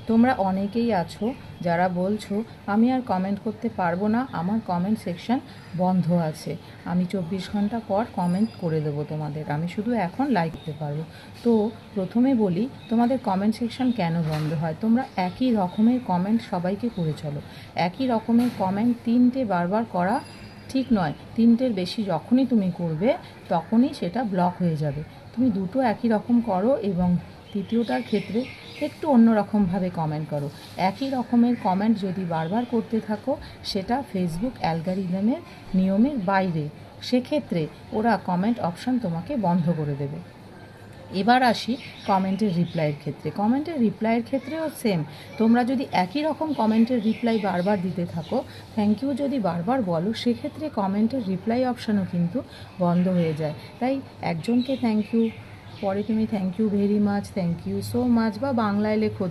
তোমরা অনেকেই আছো যারা বলছো আমি আর কমেন্ট করতে পারবো না, আমার কমেন্ট সেকশন বন্ধ আছে, আমি 24 ঘন্টা পর কমেন্ট করে দেবো তোমাদের, আমি শুধু এখন লাইক করতে পারবো। তো প্রথমে বলি তোমাদের কমেন্ট সেকশন কেন বন্ধ হয়। তোমরা একই রকমের কমেন্ট সবাইকে করে চলো, একই রকমের কমেন্ট 3টে বারবার করা ঠিক নয়। 3টের বেশি যখনই তুমি করবে তখনই সেটা ব্লক হয়ে যাবে। তুমি দুটো একই রকম করো এবং তৃতীয়টার ক্ষেত্রে একটু অন্যরকমভাবে কমেন্ট করো। একই রকমের কমেন্ট যদি বারবার করতে থাকো সেটা ফেসবুক অ্যালগরিদমের নিয়মের বাইরে, সেক্ষেত্রে ওরা কমেন্ট অপশান তোমাকে বন্ধ করে দেবে। এবার আসি কমেন্টের রিপ্লাইয়ের ক্ষেত্রে। কমেন্টের রিপ্লাইয়ের ক্ষেত্রেও সেম, তোমরা যদি একই রকম কমেন্টের রিপ্লাই বারবার দিতে থাকো, থ্যাংক ইউ যদি বারবার বলো, সেক্ষেত্রে কমেন্টের রিপ্লাই অপশানও কিন্তু বন্ধ হয়ে যায়। তাই একজনকে থ্যাংক ইউ, পরে তুমি thank you very much, thank you so much বা বাংলায় লেখো